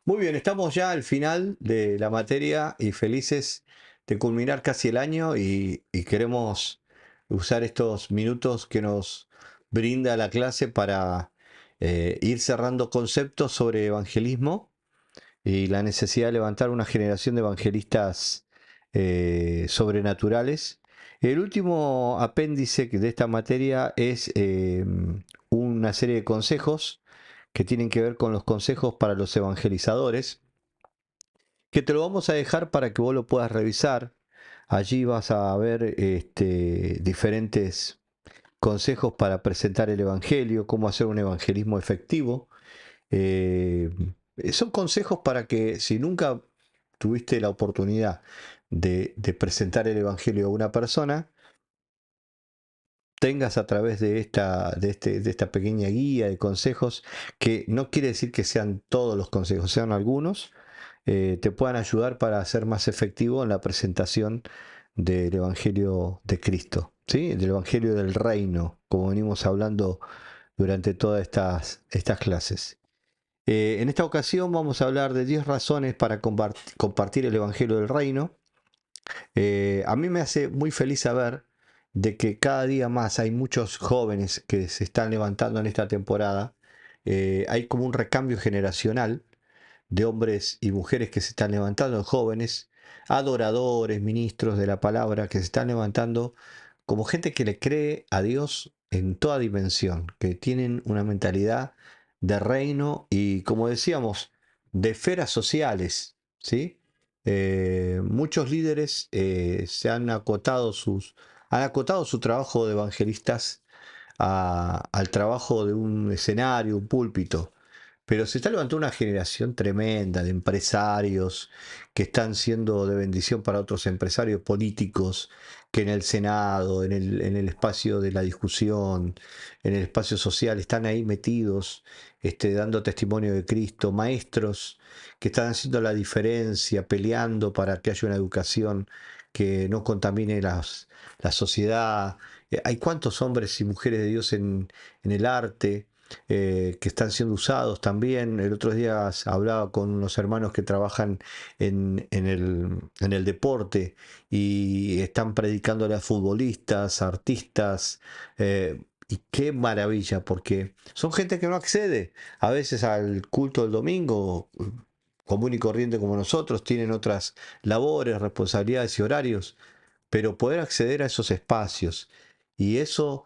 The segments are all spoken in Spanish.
Muy bien, estamos ya al final de la materia y felices de culminar casi el año y queremos usar estos minutos que nos brinda la clase para ir cerrando conceptos sobre evangelismo y la necesidad de levantar una generación de evangelistas sobrenaturales. El último apéndice de esta materia es una serie de consejos que tienen que ver con los consejos para los evangelizadores, que te lo vamos a dejar para que vos lo puedas revisar. Allí vas a ver diferentes consejos para presentar el Evangelio, cómo hacer un evangelismo efectivo. Eh, Son consejos para que si nunca tuviste la oportunidad de presentar el Evangelio a una persona, tengas a través de esta pequeña guía de consejos, que no quiere decir que sean todos los consejos, sean algunos, te puedan ayudar para ser más efectivo en la presentación del Evangelio de Cristo, ¿sí? Del Evangelio del Reino, como venimos hablando durante todas estas clases. En esta ocasión vamos a hablar de 10 razones para compartir el Evangelio del Reino. A mí me hace muy feliz saber de que cada día más hay muchos jóvenes que se están levantando en esta temporada. Hay como un recambio generacional de hombres y mujeres que se están levantando, jóvenes, adoradores, ministros de la palabra, que se están levantando como gente que le cree a Dios en toda dimensión, que tienen una mentalidad de reino y, como decíamos, de esferas sociales, ¿sí? Muchos líderes se han acotado su trabajo de evangelistas al trabajo de un escenario, un púlpito, pero se está levantando una generación tremenda de empresarios que están siendo de bendición para otros empresarios políticos, que en el Senado, en el espacio de la discusión, en el espacio social, están ahí metidos, dando testimonio de Cristo, maestros que están haciendo la diferencia, peleando para que haya una educación que no contamine la sociedad. Hay cuántos hombres y mujeres de Dios en el arte, que están siendo usados también. El otro día hablaba con unos hermanos que trabajan en el deporte y están predicándole a futbolistas, artistas. Y qué maravilla, porque son gente que no accede a veces al culto del domingo, común y corriente como nosotros, tienen otras labores, responsabilidades y horarios, pero poder acceder a esos espacios y eso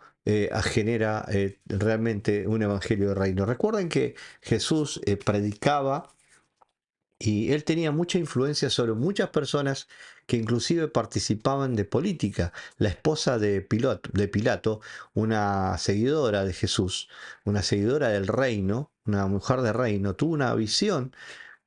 genera realmente un evangelio de reino. Recuerden que Jesús predicaba y él tenía mucha influencia sobre muchas personas que inclusive participaban de política. La esposa de Pilato, una seguidora de Jesús, una seguidora del reino, una mujer de reino, tuvo una visión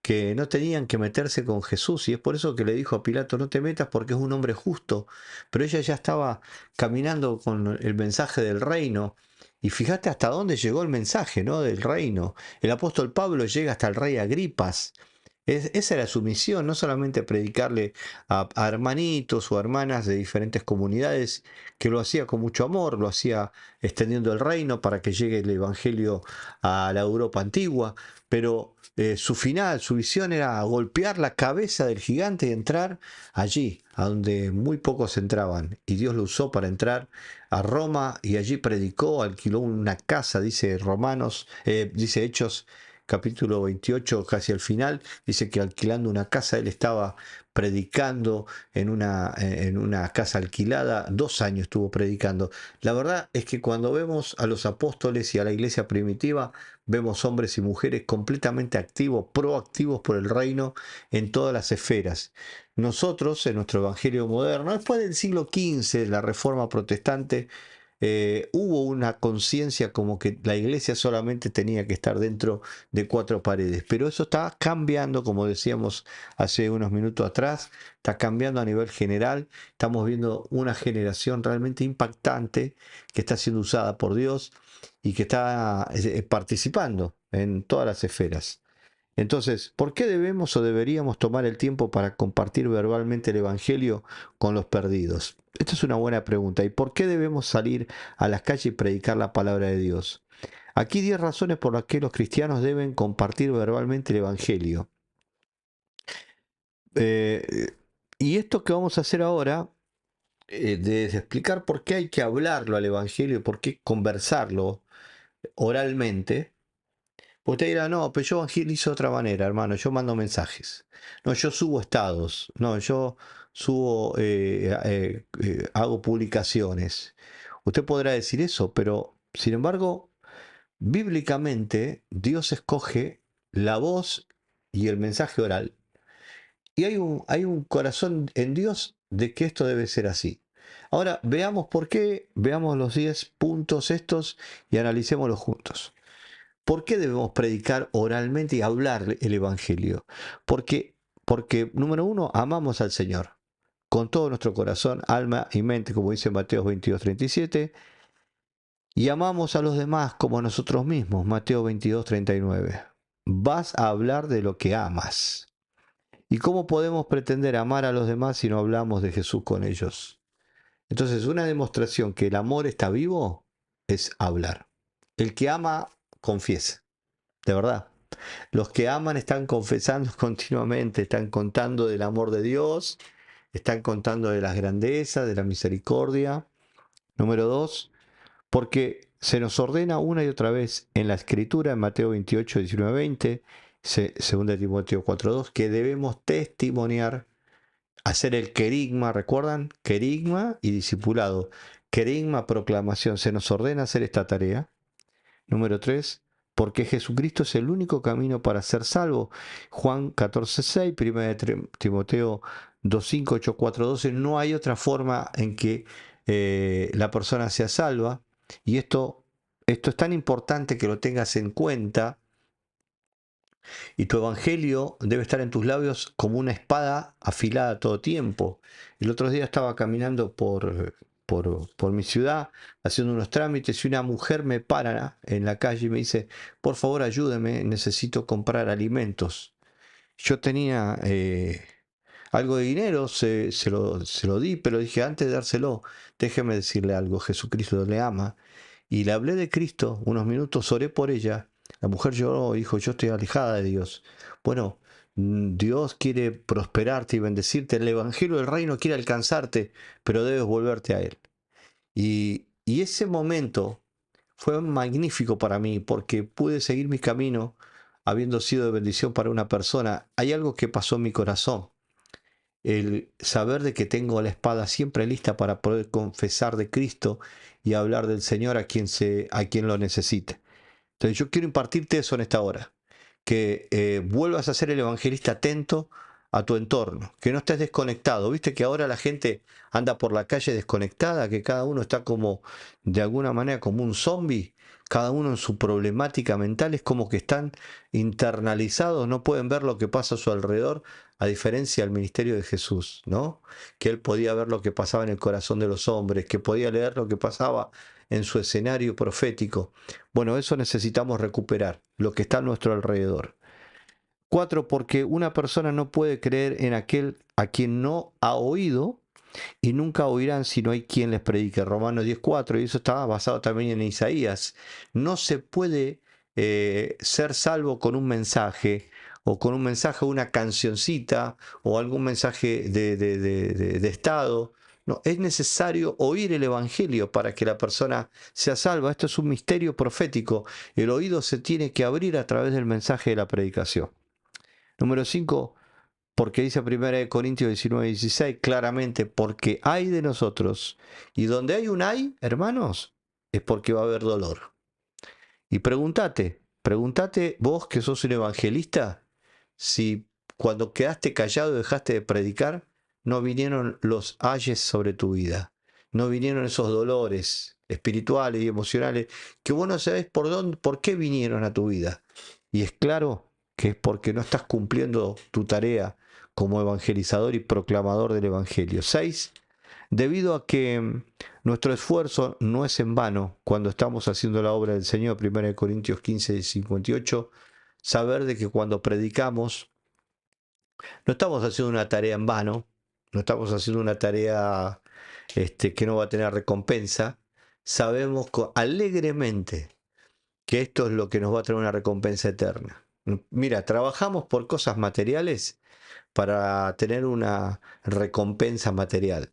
que no tenían que meterse con Jesús, y es por eso que le dijo a Pilato: no te metas porque es un hombre justo. Pero ella ya estaba caminando con el mensaje del reino, y fíjate hasta dónde llegó el mensaje, ¿no?, del reino. El apóstol Pablo llega hasta el rey Agripas. Esa era su misión, no solamente predicarle a hermanitos o hermanas de diferentes comunidades, que lo hacía con mucho amor, lo hacía extendiendo el reino para que llegue el Evangelio a la Europa antigua, pero su final, su visión era golpear la cabeza del gigante y entrar allí, a donde muy pocos entraban. Y Dios lo usó para entrar a Roma y allí predicó, alquiló una casa, dice Romanos, dice Hechos capítulo 28, casi al final, dice que alquilando una casa, él estaba predicando en una casa alquilada. 2 años estuvo predicando. La verdad es que cuando vemos a los apóstoles y a la iglesia primitiva, vemos hombres y mujeres completamente activos, proactivos por el reino en todas las esferas. Nosotros, en nuestro evangelio moderno, después del siglo XV, la reforma protestante, hubo una conciencia como que la iglesia solamente tenía que estar dentro de cuatro paredes, pero eso está cambiando, como decíamos hace unos minutos atrás, está cambiando a nivel general. Estamos viendo una generación realmente impactante que está siendo usada por Dios y que está participando en todas las esferas. Entonces, ¿por qué debemos o deberíamos tomar el tiempo para compartir verbalmente el Evangelio con los perdidos? Esta es una buena pregunta. ¿Y por qué debemos salir a las calles y predicar la palabra de Dios? Aquí 10 razones por las que los cristianos deben compartir verbalmente el Evangelio. Eh, y esto que vamos a hacer ahora, de explicar por qué hay que hablarlo al Evangelio y por qué conversarlo oralmente. Usted dirá, no, pero yo evangelizo de otra manera, hermano, yo mando mensajes. No, yo subo estados. No, yo subo, hago publicaciones. Usted podrá decir eso, pero sin embargo, bíblicamente Dios escoge la voz y el mensaje oral. Y hay un corazón en Dios de que esto debe ser así. Ahora, veamos por qué, veamos los 10 puntos estos y analicémoslos juntos. ¿Por qué debemos predicar oralmente y hablar el Evangelio? Porque, número uno, amamos al Señor con todo nuestro corazón, alma y mente, como dice Mateo 22:37, y amamos a los demás como a nosotros mismos, Mateo 22:39. Vas a hablar de lo que amas. ¿Y cómo podemos pretender amar a los demás si no hablamos de Jesús con ellos? Entonces, una demostración que el amor está vivo es hablar. El que ama, confiesa, de verdad. Los que aman están confesando continuamente, están contando del amor de Dios, están contando de las grandezas, de la misericordia. Número dos, porque se nos ordena una y otra vez en la Escritura, en Mateo 28, 19, 20, 2 Timoteo 4:2, que debemos testimoniar, hacer el querigma, ¿recuerdan? Querigma y discipulado. Querigma, proclamación, se nos ordena hacer esta tarea. Número 3, porque Jesucristo es el único camino para ser salvo. Juan 14:6, 1 Timoteo 2:5, 8:4, 12. No hay otra forma en que la persona sea salva. Y esto es tan importante que lo tengas en cuenta. Y tu evangelio debe estar en tus labios como una espada afilada todo tiempo. El otro día estaba caminando por mi ciudad haciendo unos trámites y una mujer me para en la calle y me dice, por favor ayúdeme, necesito comprar alimentos. Yo tenía algo de dinero, se lo di, pero dije, antes de dárselo, déjeme decirle algo, Jesucristo le ama. Y le hablé de Cristo, unos minutos oré por ella. La mujer lloró, dijo, yo estoy alejada de Dios. Bueno, Dios quiere prosperarte y bendecirte. El Evangelio del Reino quiere alcanzarte, pero debes volverte a Él. Y ese momento fue magnífico para mí porque pude seguir mi camino habiendo sido de bendición para una persona. Hay algo que pasó en mi corazón. El saber de que tengo la espada siempre lista para poder confesar de Cristo y hablar del Señor a quien lo necesite. Entonces yo quiero impartirte eso en esta hora, que vuelvas a ser el evangelista atento a tu entorno, que no estés desconectado. Viste que ahora la gente anda por la calle desconectada, que cada uno está como, de alguna manera, como un zombie, cada uno en su problemática mental, es como que están internalizados, no pueden ver lo que pasa a su alrededor, a diferencia del ministerio de Jesús, ¿no? Que él podía ver lo que pasaba en el corazón de los hombres, que podía leer lo que pasaba en su escenario profético. Bueno, eso necesitamos recuperar, lo que está a nuestro alrededor. 4, porque una persona no puede creer en aquel a quien no ha oído y nunca oirán si no hay quien les predique. Romanos 10:4, y eso estaba basado también en Isaías. No se puede ser salvo con un mensaje, o con un mensaje, una cancioncita, o algún mensaje de estado. No, es necesario oír el Evangelio para que la persona sea salva. Esto es un misterio profético. El oído se tiene que abrir a través del mensaje de la predicación. Número 5, porque dice 1 Corintios 19:16 claramente, porque hay de nosotros, y donde hay un hay, hermanos, es porque va a haber dolor. Y pregúntate vos que sos un evangelista, si cuando quedaste callado y dejaste de predicar, no vinieron los ayes sobre tu vida, no vinieron esos dolores espirituales y emocionales que vos no sabés por qué vinieron a tu vida. Y es claro que es porque no estás cumpliendo tu tarea como evangelizador y proclamador del Evangelio. 6, debido a que nuestro esfuerzo no es en vano cuando estamos haciendo la obra del Señor, 1 Corintios 15:58, saber de que cuando predicamos no estamos haciendo una tarea en vano, no estamos haciendo una tarea que no va a tener recompensa, sabemos alegremente que esto es lo que nos va a traer una recompensa eterna. Mira, trabajamos por cosas materiales, para tener una recompensa material.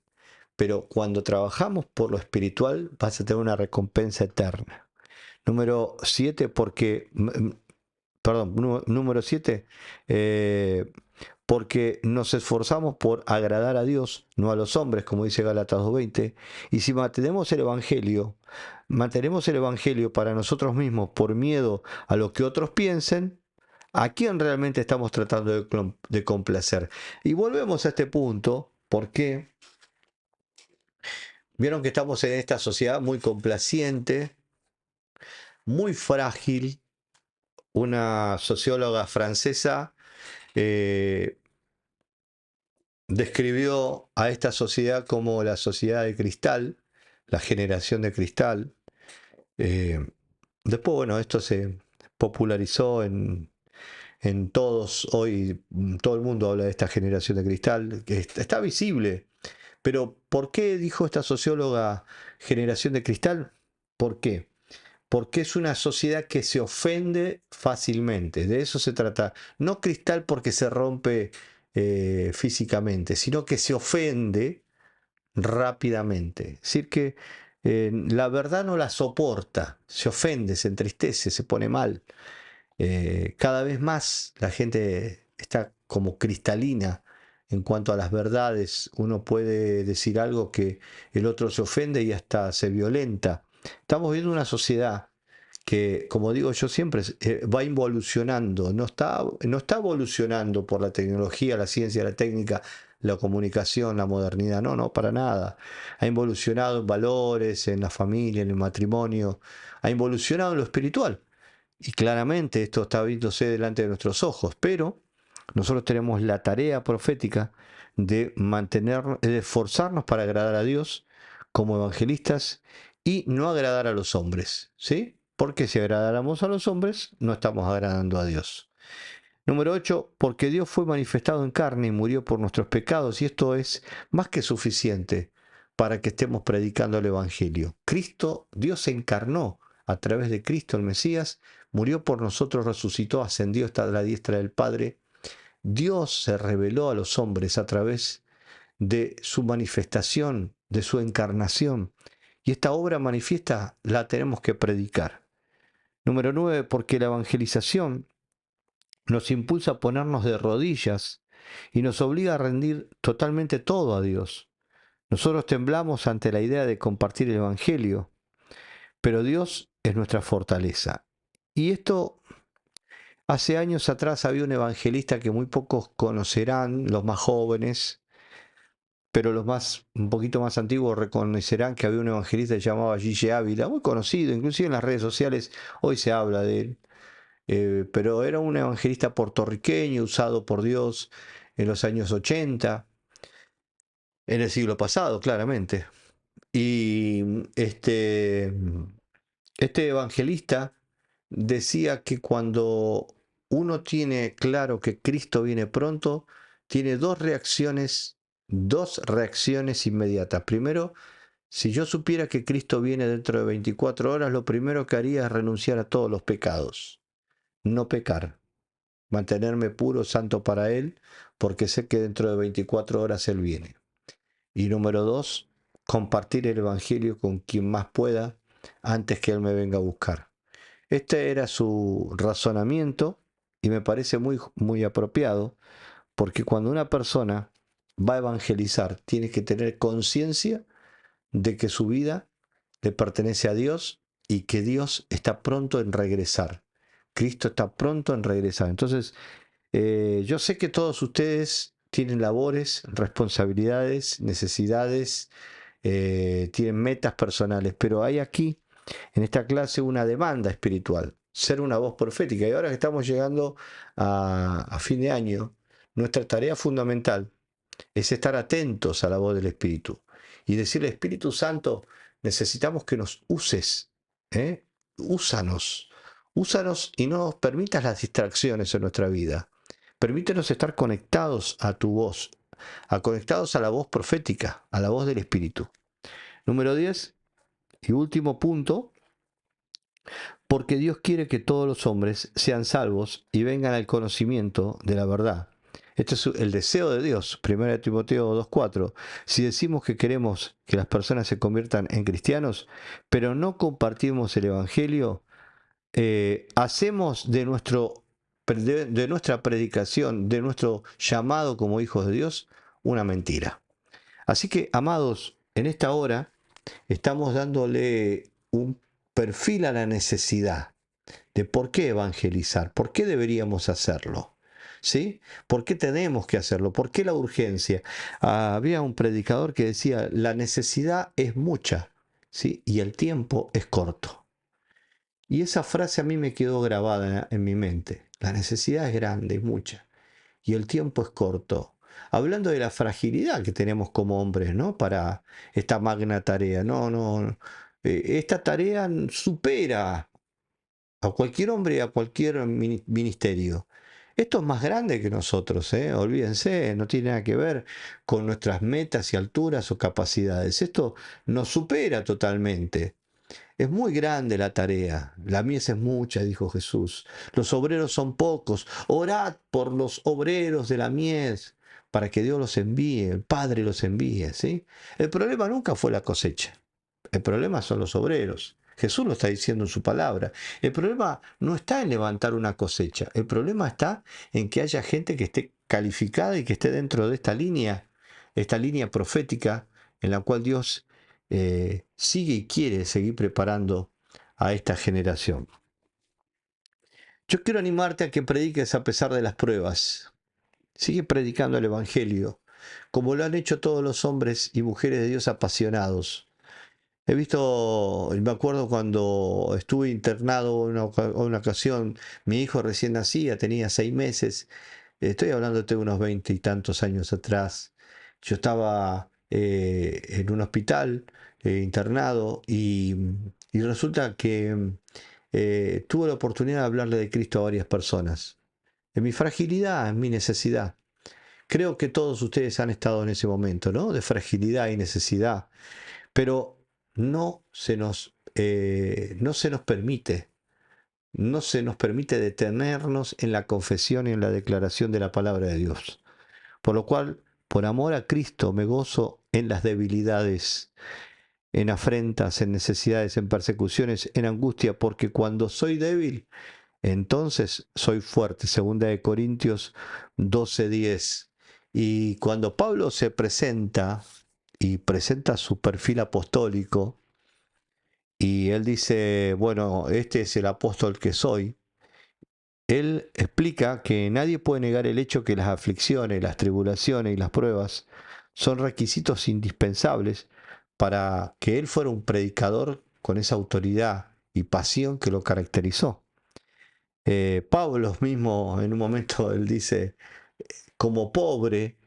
Pero cuando trabajamos por lo espiritual, vas a tener una recompensa eterna. Número 7, perdón, número 7, porque nos esforzamos por agradar a Dios, no a los hombres, como dice Gálatas 2:20, y si mantenemos el Evangelio para nosotros mismos por miedo a lo que otros piensen, ¿a quién realmente estamos tratando de complacer? Y volvemos a este punto, porque vieron que estamos en esta sociedad muy complaciente, muy frágil. Una socióloga francesa eh, describió a esta sociedad como la sociedad de cristal, la generación de cristal. Eh, Después, bueno, esto se popularizó en todos, hoy todo el mundo habla de esta generación de cristal, que está visible. Pero ¿por qué dijo esta socióloga generación de cristal? ¿Por qué? Porque es una sociedad que se ofende fácilmente. De eso se trata. No cristal porque se rompe físicamente, sino que se ofende rápidamente. Es decir, que la verdad no la soporta, se ofende, se entristece, se pone mal. Cada vez más la gente está como cristalina en cuanto a las verdades. Uno puede decir algo que el otro se ofende y hasta se violenta. Estamos viendo una sociedad que, como digo yo siempre, va involucionando, no está evolucionando por la tecnología, la ciencia, la técnica, la comunicación, la modernidad, no, no, para nada. Ha involucionado en valores, en la familia, en el matrimonio, ha involucionado en lo espiritual. Y claramente esto está viéndose delante de nuestros ojos, pero nosotros tenemos la tarea profética de esforzarnos para agradar a Dios como evangelistas y no agradar a los hombres, ¿sí? Porque si agradáramos a los hombres, no estamos agradando a Dios. Número 8, porque Dios fue manifestado en carne y murió por nuestros pecados, y esto es más que suficiente para que estemos predicando el Evangelio. Dios se encarnó a través de Cristo el Mesías, murió por nosotros, resucitó, ascendió hasta la diestra del Padre. Dios se reveló a los hombres a través de su manifestación, de su encarnación, y esta obra manifiesta la tenemos que predicar. Número 9, porque la evangelización nos impulsa a ponernos de rodillas y nos obliga a rendir totalmente todo a Dios. Nosotros temblamos ante la idea de compartir el Evangelio, pero Dios es nuestra fortaleza. Y esto, hace años atrás había un evangelista que muy pocos conocerán, los más jóvenes, pero un poquito más antiguos reconocerán que había un evangelista que se llamaba Gille Ávila, muy conocido, inclusive en las redes sociales hoy se habla de él. Pero era un evangelista puertorriqueño usado por Dios en los años 80, en el siglo pasado, claramente. Y este evangelista decía que cuando uno tiene claro que Cristo viene pronto, tiene dos reacciones inmediatas. Primero, si yo supiera que Cristo viene dentro de 24 horas, lo primero que haría es renunciar a todos los pecados, no pecar, mantenerme puro, santo para Él, porque sé que dentro de 24 horas Él viene. Y número 2, compartir el Evangelio con quien más pueda antes que Él me venga a buscar. Este era su razonamiento y me parece muy, muy apropiado, porque cuando una persona va a evangelizar, tiene que tener conciencia de que su vida le pertenece a Dios y que Dios está pronto en regresar. Cristo está pronto en regresar. Entonces, yo sé que todos ustedes tienen labores, responsabilidades, necesidades, tienen metas personales, pero hay aquí, en esta clase, una demanda espiritual, ser una voz profética. Y ahora que estamos llegando a fin de año, nuestra tarea fundamental es estar atentos a la voz del Espíritu y decirle, Espíritu Santo, necesitamos que nos uses, ¿eh? Úsanos, úsanos y no nos permitas las distracciones en nuestra vida. Permítenos estar conectados a tu voz, conectados a la voz profética, a la voz del Espíritu. Número 10 y último punto, porque Dios quiere que todos los hombres sean salvos y vengan al conocimiento de la verdad. Este es el deseo de Dios, 1 Timoteo 2:4. Si decimos que queremos que las personas se conviertan en cristianos, pero no compartimos el Evangelio, hacemos de nuestra predicación, de nuestro llamado como hijos de Dios, una mentira. Así que, amados, en esta hora estamos dándole un perfil a la necesidad de por qué evangelizar, por qué deberíamos hacerlo. ¿Sí? ¿Por qué tenemos que hacerlo? ¿Por qué la urgencia? Había un predicador que decía, la necesidad es mucha, ¿sí? Y el tiempo es corto. Y esa frase a mí me quedó grabada en mi mente. La necesidad es grande, es mucha, y el tiempo es corto. Hablando de la fragilidad que tenemos como hombres, ¿no? Para esta magna tarea. No. Esta tarea supera a cualquier hombre y a cualquier ministerio. Esto es más grande que nosotros, ¿eh? Olvídense, no tiene nada que ver con nuestras metas y alturas o capacidades. Esto nos supera totalmente. Es muy grande la tarea, la mies es mucha, dijo Jesús. Los obreros son pocos. Orad por los obreros de la mies para que Dios los envíe, el Padre los envíe, ¿sí? El problema nunca fue la cosecha. El problema son los obreros. Jesús lo está diciendo en su palabra. El problema no está en levantar una cosecha. El problema está en que haya gente que esté calificada y que esté dentro de esta línea profética en la cual Dios sigue y quiere seguir preparando a esta generación. Yo quiero animarte a que prediques a pesar de las pruebas. Sigue predicando el Evangelio, como lo han hecho todos los hombres y mujeres de Dios apasionados. He visto, me acuerdo cuando estuve internado una ocasión, mi hijo recién nacía, tenía 6 meses, estoy hablando de unos 20 y tantos años atrás. Yo estaba en un hospital internado y resulta que tuve la oportunidad de hablarle de Cristo a varias personas. En mi fragilidad, en mi necesidad. Creo que todos ustedes han estado en ese momento, ¿no? De fragilidad y necesidad. Pero no se nos permite, no se nos permite detenernos en la confesión y en la declaración de la palabra de Dios. Por lo cual, por amor a Cristo, me gozo en las debilidades, en afrentas, en necesidades, en persecuciones, en angustia, porque cuando soy débil, entonces soy fuerte. Segunda de Corintios 12:10. Y cuando Pablo se presenta y presenta su perfil apostólico, y él dice, bueno, este es el apóstol que soy, él explica que nadie puede negar el hecho que las aflicciones, las tribulaciones y las pruebas son requisitos indispensables para que él fuera un predicador con esa autoridad y pasión que lo caracterizó. Pablo mismo en un momento él dice, como pobre,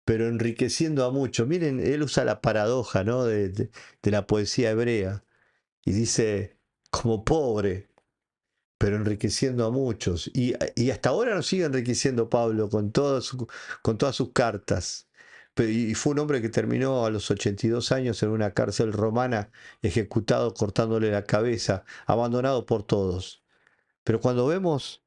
pero enriqueciendo a muchos. Miren, él usa la paradoja, ¿no? de la poesía hebrea y dice, como pobre, pero enriqueciendo a muchos. Y hasta ahora nos sigue enriqueciendo Pablo con todas sus cartas. Y fue un hombre que terminó a los 82 años en una cárcel romana, ejecutado cortándole la cabeza, abandonado por todos. Pero cuando vemos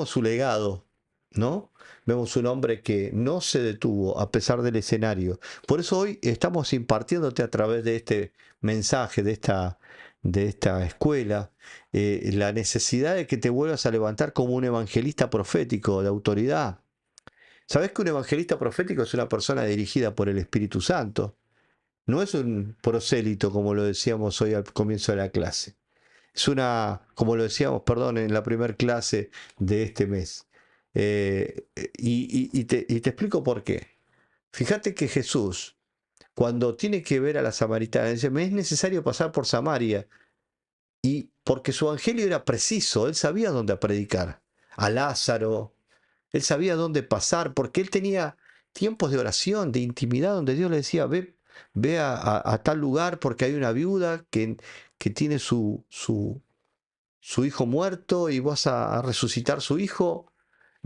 su legado, ¿no? Vemos un hombre que no se detuvo a pesar del escenario. Por eso hoy estamos impartiéndote a través de este mensaje, de esta escuela, la necesidad de que te vuelvas a levantar como un evangelista profético de autoridad. ¿Sabes que un evangelista profético es una persona dirigida por el Espíritu Santo? No es un prosélito, como lo decíamos hoy al comienzo de la clase. Es como lo decíamos, perdón, en la primera clase de este mes. Y te explico por qué. Fíjate que Jesús, cuando tiene que ver a la samaritana, dice, me es necesario pasar por Samaria. Y porque su evangelio era preciso, él sabía dónde predicar. A Lázaro, él sabía dónde pasar, porque él tenía tiempos de oración, de intimidad, donde Dios le decía, ve a tal lugar porque hay una viuda que tiene su hijo muerto y vas a resucitar su hijo.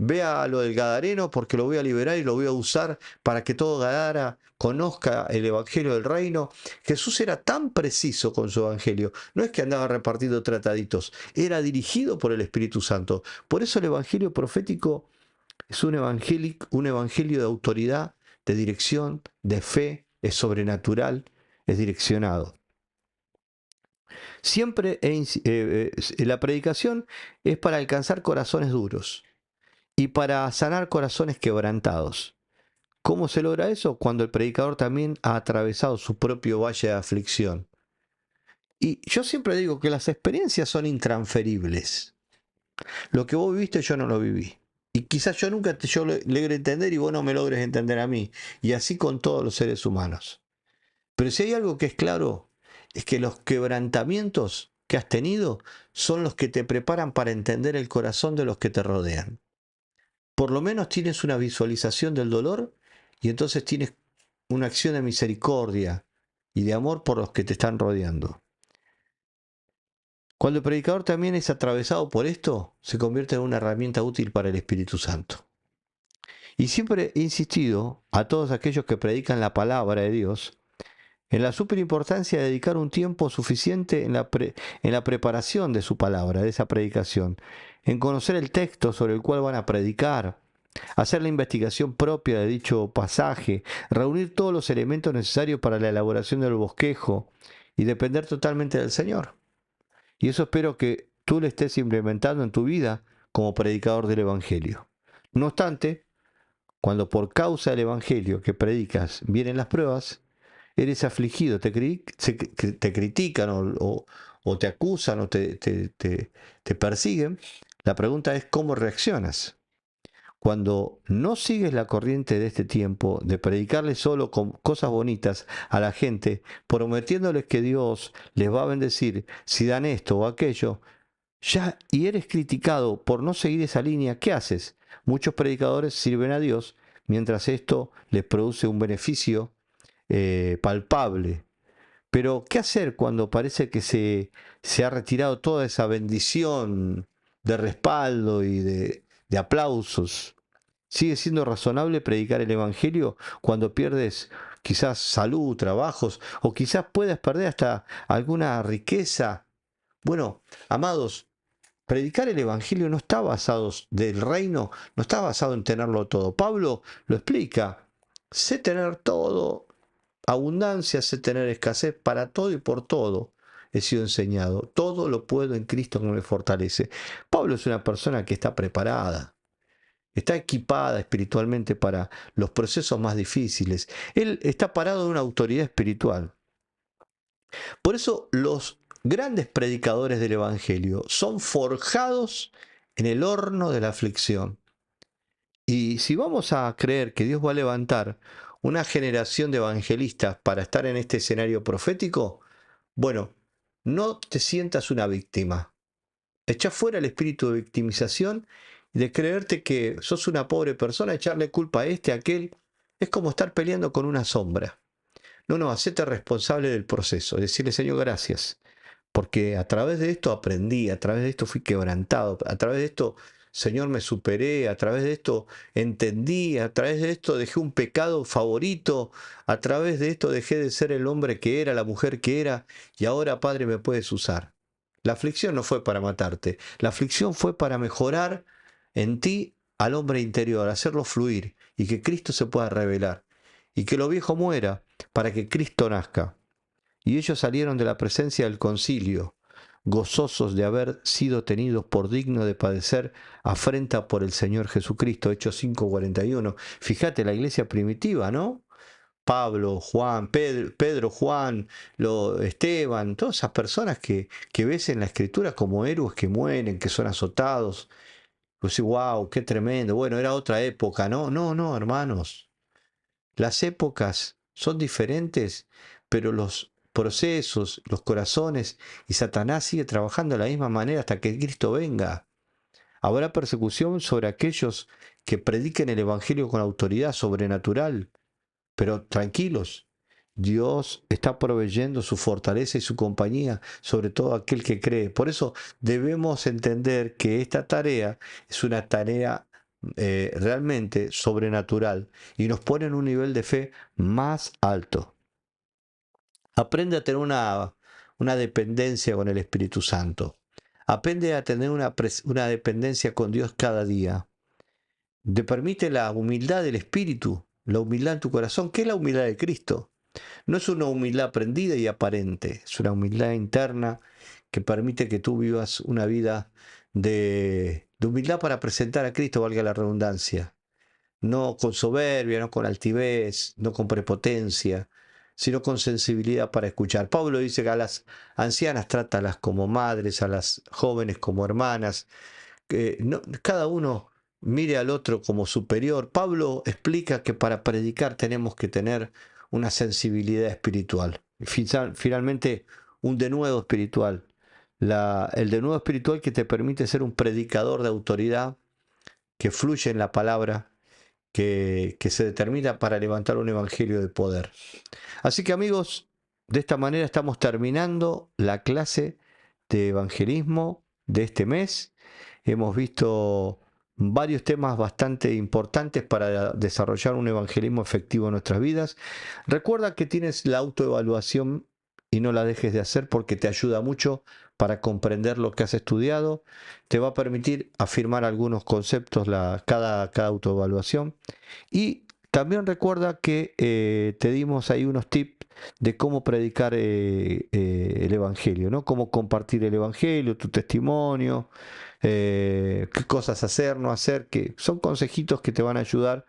Ve a lo del Gadareno porque lo voy a liberar y lo voy a usar para que todo Gadara conozca el Evangelio del Reino. Jesús era tan preciso con su Evangelio. No es que andaba repartiendo trataditos, era dirigido por el Espíritu Santo. Por eso el Evangelio profético Es un evangelio de autoridad, de dirección, de fe, es sobrenatural, es direccionado. Siempre la predicación es para alcanzar corazones duros y para sanar corazones quebrantados. ¿Cómo se logra eso? Cuando el predicador también ha atravesado su propio valle de aflicción. Y yo siempre digo que las experiencias son intransferibles. Lo que vos viviste yo no lo viví. Y quizás yo nunca yo logre entender y vos no me logres entender a mí. Y así con todos los seres humanos. Pero si hay algo que es claro, es que los quebrantamientos que has tenido son los que te preparan para entender el corazón de los que te rodean. Por lo menos tienes una visualización del dolor y entonces tienes una acción de misericordia y de amor por los que te están rodeando. Cuando el predicador también es atravesado por esto, se convierte en una herramienta útil para el Espíritu Santo. Y siempre he insistido a todos aquellos que predican la palabra de Dios en la superimportancia de dedicar un tiempo suficiente en la preparación de su palabra, de esa predicación, en conocer el texto sobre el cual van a predicar, hacer la investigación propia de dicho pasaje, reunir todos los elementos necesarios para la elaboración del bosquejo y depender totalmente del Señor. Y eso espero que tú lo estés implementando en tu vida como predicador del Evangelio. No obstante, cuando por causa del Evangelio que predicas vienen las pruebas, eres afligido, te critican o te acusan o te persiguen, la pregunta es cómo reaccionas. Cuando no sigues la corriente de este tiempo, de predicarle solo con cosas bonitas a la gente, prometiéndoles que Dios les va a bendecir si dan esto o aquello, ya y eres criticado por no seguir esa línea, ¿qué haces? Muchos predicadores sirven a Dios mientras esto les produce un beneficio palpable. Pero, ¿qué hacer cuando parece que se ha retirado toda esa bendición de respaldo y de aplausos? ¿Sigue siendo razonable predicar el Evangelio cuando pierdes quizás salud, trabajos o quizás puedas perder hasta alguna riqueza? Bueno, amados, predicar el Evangelio no está basado del reino, no está basado en tenerlo todo. Pablo lo explica. Sé tener todo, abundancia, sé tener escasez, para todo y por todo he sido enseñado. Todo lo puedo en Cristo que me fortalece. Pablo es una persona que está preparada, está equipada espiritualmente para los procesos más difíciles. Él está parado en una autoridad espiritual. Por eso los grandes predicadores del Evangelio son forjados en el horno de la aflicción. Y si vamos a creer que Dios va a levantar una generación de evangelistas para estar en este escenario profético, bueno, no te sientas una víctima. Echa fuera el espíritu de victimización y de creerte que sos una pobre persona, echarle culpa a este, a aquel. Es como estar peleando con una sombra. No, no, hacete responsable del proceso. Decirle, Señor, gracias. Porque a través de esto aprendí, a través de esto fui quebrantado, a través de esto, Señor, me superé, a través de esto entendí, a través de esto dejé un pecado favorito, a través de esto dejé de ser el hombre que era, la mujer que era, y ahora, Padre, me puedes usar. La aflicción no fue para matarte, la aflicción fue para mejorar en ti al hombre interior, hacerlo fluir y que Cristo se pueda revelar y que lo viejo muera para que Cristo nazca. Y ellos salieron de la presencia del concilio, gozosos de haber sido tenidos por digno de padecer afrenta por el Señor Jesucristo. Hechos 5:41. Fíjate, la iglesia primitiva, ¿no? Pablo, Juan, Pedro, Juan, Esteban, todas esas personas que ves en la escritura como héroes que mueren, que son azotados. Pues wow, qué tremendo. Bueno, era otra época, ¿no? No, no, hermanos. Las épocas son diferentes, pero los procesos, los corazones y Satanás sigue trabajando de la misma manera hasta que Cristo venga. Habrá persecución sobre aquellos que prediquen el Evangelio con autoridad sobrenatural, pero tranquilos, Dios está proveyendo su fortaleza y su compañía sobre todo aquel que cree. Por eso debemos entender que esta tarea es una tarea realmente sobrenatural y nos pone en un nivel de fe más alto. Aprende a tener una dependencia con el Espíritu Santo. Aprende a tener una dependencia con Dios cada día. te permite la humildad del espíritu, la humildad en tu corazón. ¿Qué es la humildad de Cristo? No es una humildad aprendida y aparente, es una humildad interna que permite que tú vivas una vida de humildad para presentar a Cristo, valga la redundancia. No con soberbia, no con altivez, no con prepotencia, sino con sensibilidad para escuchar. Pablo dice que a las ancianas trátalas como madres, a las jóvenes como hermanas, que no, cada uno mire al otro como superior. Pablo explica que para predicar tenemos que tener una sensibilidad espiritual. Finalmente, un denuedo espiritual. El denuedo espiritual que te permite ser un predicador de autoridad, que fluye en la palabra, que se determina para levantar un evangelio de poder. Así que amigos, de esta manera estamos terminando la clase de evangelismo de este mes. Hemos visto varios temas bastante importantes para desarrollar un evangelismo efectivo en nuestras vidas. Recuerda que tienes la autoevaluación y no la dejes de hacer porque te ayuda mucho para comprender lo que has estudiado. Te va a permitir afirmar algunos conceptos cada autoevaluación. Y también recuerda que te dimos ahí unos tips de cómo predicar el Evangelio, ¿no? Cómo compartir el Evangelio, tu testimonio, qué cosas hacer, no hacer, que son consejitos que te van a ayudar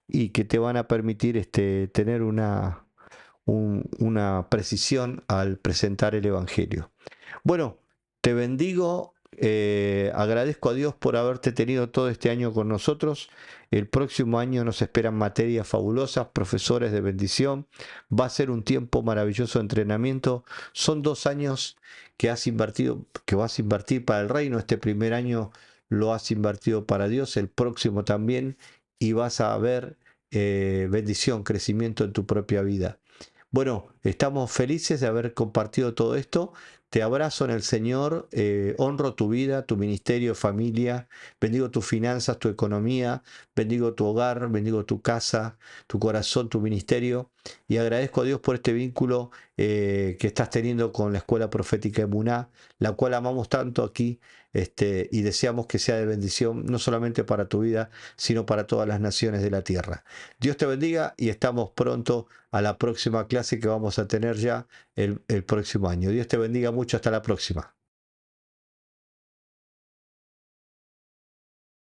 y que te van a permitir tener una precisión al presentar el Evangelio. Bueno, te bendigo, agradezco a Dios por haberte tenido todo este año con nosotros. El próximo año nos esperan materias fabulosas, profesores de bendición. Va a ser un tiempo maravilloso de entrenamiento. Son 2 años que has invertido, que vas a invertir para el reino. Este primer año lo has invertido para Dios, el próximo también, y vas a ver bendición, crecimiento en tu propia vida. Bueno, estamos felices de haber compartido todo esto. Te abrazo en el Señor, honro tu vida, tu ministerio, familia, bendigo tus finanzas, tu economía, bendigo tu hogar, bendigo tu casa, tu corazón, tu ministerio y agradezco a Dios por este vínculo que estás teniendo con la Escuela Profética Emuná, la cual amamos tanto aquí y deseamos que sea de bendición no solamente para tu vida, sino para todas las naciones de la tierra. Dios te bendiga y estamos pronto a la próxima clase que vamos a tener ya el próximo año. Dios te bendiga mucho. Hasta la próxima.